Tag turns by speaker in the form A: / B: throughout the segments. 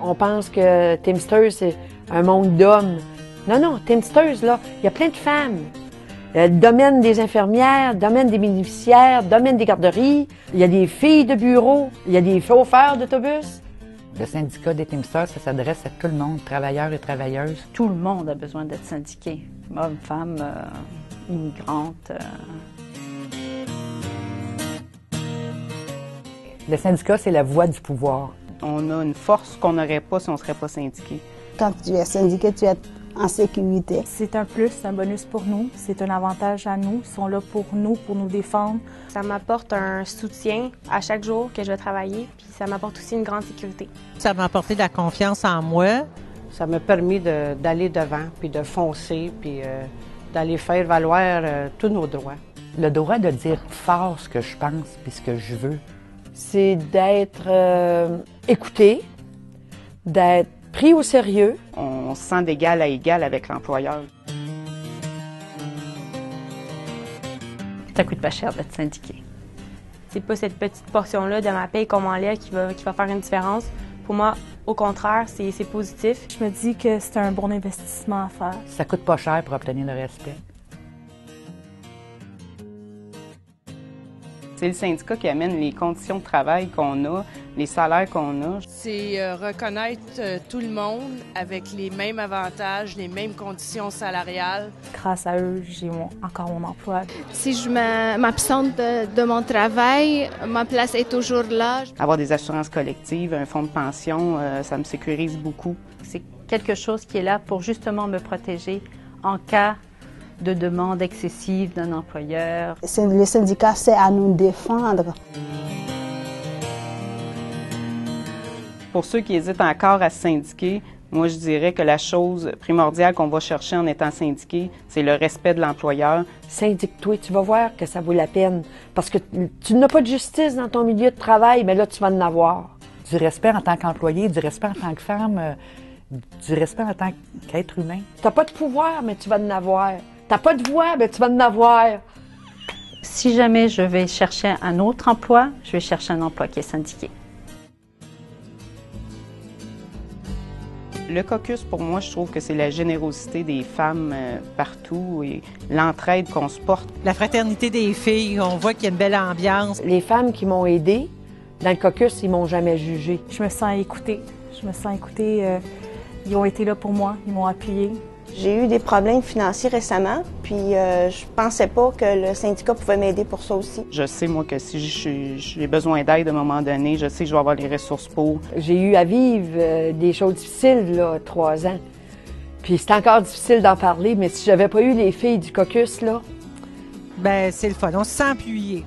A: On pense que Teamsters, c'est un monde d'hommes. Non, non, Teamsters, là, il y a plein de femmes. Le domaine des infirmières, le domaine des bénéficiaires, le domaine des garderies. Il y a des filles de bureau, il y a des chauffeurs d'autobus.
B: Le syndicat des Teamsters, ça s'adresse à tout le monde, travailleurs et travailleuses.
C: Tout le monde a besoin d'être syndiqué. Hommes, femmes, immigrantes.
B: Le syndicat, c'est la voix du pouvoir.
D: On a une force qu'on n'aurait pas si on ne serait pas syndiqué.
E: Quand tu es syndiqué, tu es en sécurité.
F: C'est un plus, un bonus pour nous. C'est un avantage à nous. Ils sont là pour nous défendre.
G: Ça m'apporte un soutien à chaque jour que je vais travailler, puis ça m'apporte aussi une grande sécurité.
H: Ça m'a apporté de la confiance en moi.
I: Ça m'a permis d'aller devant, puis de foncer, puis d'aller faire valoir tous nos droits.
B: Le droit de dire fort ce que je pense puis ce que je veux.
A: C'est d'être écouté, d'être pris au sérieux.
D: On se sent d'égal à égal avec l'employeur.
C: Ça coûte pas cher d'être syndiqué.
G: C'est pas cette petite portion-là de ma paye qu'on m'enlève qui va faire une différence. Pour moi, au contraire, c'est positif.
F: Je me dis que c'est un bon investissement à faire.
B: Ça coûte pas cher pour obtenir le respect.
D: C'est le syndicat qui amène les conditions de travail qu'on a, les salaires qu'on a.
J: C'est reconnaître tout le monde avec les mêmes avantages, les mêmes conditions salariales.
F: Grâce à eux, j'ai encore mon emploi.
K: Si je m'absente de mon travail, ma place est toujours là.
D: Avoir des assurances collectives, un fonds de pension, ça me sécurise beaucoup.
C: C'est quelque chose qui est là pour justement me protéger en cas de demande excessive d'un employeur.
E: Le syndicat, c'est à nous défendre.
D: Pour ceux qui hésitent encore à se syndiquer, moi je dirais que la chose primordiale qu'on va chercher en étant syndiqué, c'est le respect de l'employeur.
A: Syndique-toi, tu vas voir que ça vaut la peine. Parce que tu n'as pas de justice dans ton milieu de travail, mais là, tu vas en avoir.
B: Du respect en tant qu'employé, du respect en tant que femme, du respect en tant qu'être humain.
A: Tu n'as pas de pouvoir, mais tu vas en avoir. T'as pas de voix, mais tu vas en avoir.
C: Si jamais je vais chercher un autre emploi, je vais chercher un emploi qui est syndiqué.
D: Le caucus, pour moi, je trouve que c'est la générosité des femmes partout et l'entraide qu'on se porte.
H: La fraternité des filles, on voit qu'il y a une belle ambiance.
A: Les femmes qui m'ont aidée, dans le caucus, ils m'ont jamais jugée.
F: Je me sens écoutée. Ils ont été là pour moi, ils m'ont appuyée.
L: J'ai eu des problèmes financiers récemment, puis je pensais pas que le syndicat pouvait m'aider pour ça aussi.
D: Je sais, moi, que si j'ai besoin d'aide à un moment donné, je sais que je vais avoir les ressources pour.
A: J'ai eu à vivre des choses difficiles, là, 3 ans. Puis c'est encore difficile d'en parler, mais si j'avais pas eu les filles du caucus, là...
H: Ben c'est le fun, on se sent appuyé.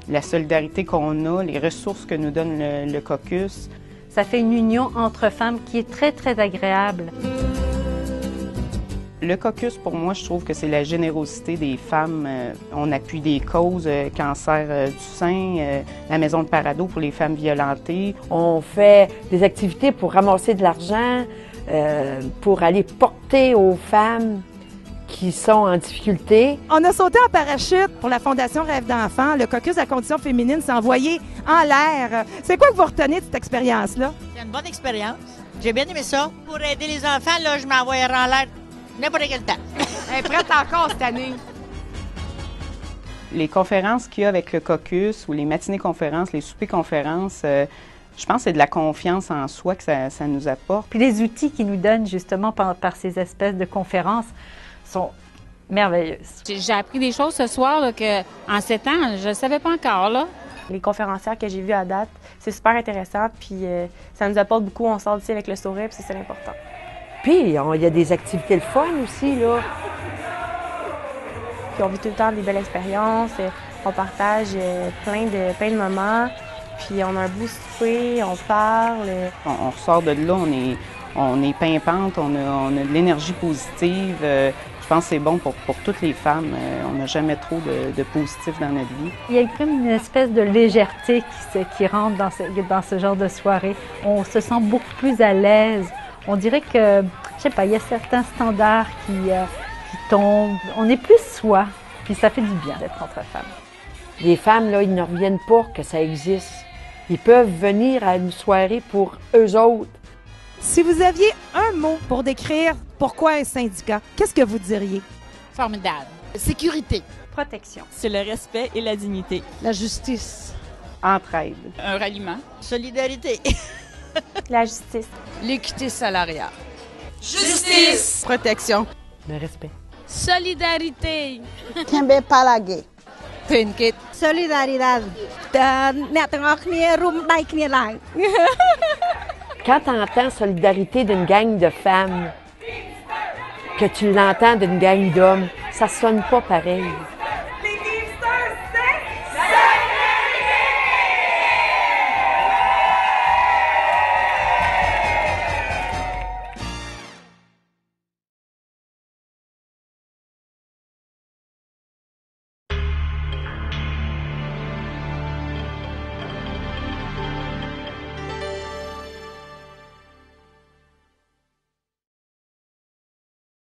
D: La solidarité qu'on a, les ressources que nous donne le caucus.
C: Ça fait une union entre femmes qui est très, très agréable.
D: Le caucus, pour moi, je trouve que c'est la générosité des femmes. On appuie des causes, cancer du sein, la maison de Parado pour les femmes violentées.
A: On fait des activités pour ramasser de l'argent, pour aller porter aux femmes qui sont en difficulté.
M: On a sauté en parachute pour la Fondation Rêve d'enfants. Le caucus à condition féminine s'est envoyé en l'air. C'est quoi que vous retenez de cette expérience-là?
N: C'est une bonne expérience. J'ai bien aimé ça. Pour aider les enfants, là, je m'envoyerai en l'air n'importe quel temps.
M: Elle est prête encore cette année.
D: Les conférences qu'il y a avec le caucus ou les matinées-conférences, les soupers-conférences, je pense que c'est de la confiance en soi que ça nous apporte.
C: Puis les outils qu'ils nous donnent justement par ces espèces de conférences sont merveilleuses.
O: J'ai appris des choses ce soir là, que en 7 ans, je ne savais pas encore. Là.
G: Les conférencières que j'ai vues à date, c'est super intéressant, puis ça nous apporte beaucoup. On sort d'ici avec le sourire, puis c'est important.
A: Puis, il y a des activités le fun aussi, là.
G: Puis on vit tout le temps des belles expériences, on partage plein de moments, puis on a un beau souper, on parle.
D: On ressort de là, on est pimpante, on a de l'énergie positive. Je pense que c'est bon pour toutes les femmes. On n'a jamais trop de positif dans notre vie.
C: Il y a comme une espèce de légèreté qui rentre dans ce genre de soirée. On se sent beaucoup plus à l'aise. On dirait que, je sais pas, il y a certains standards qui tombent. On est plus soi, puis ça fait du bien d'être entre femmes.
A: Les femmes, là, ils ne reviennent pas que ça existe. Ils peuvent venir à une soirée pour eux autres.
M: Si vous aviez un mot pour décrire pourquoi un syndicat, qu'est-ce que vous diriez?
O: Formidable.
P: Sécurité.
C: Protection.
Q: C'est le respect et la dignité.
P: La justice.
D: Entraide.
O: Un ralliement.
P: Solidarité.
G: La justice.
J: L'équité salariale.
P: Justice.
I: Protection.
B: Le respect.
O: Solidarité.
E: Kembe palage.
P: Trinket.
E: Solidaridad.
A: Quand tu entends solidarité d'une gang de femmes, que tu l'entends d'une gang d'hommes, ça sonne pas pareil.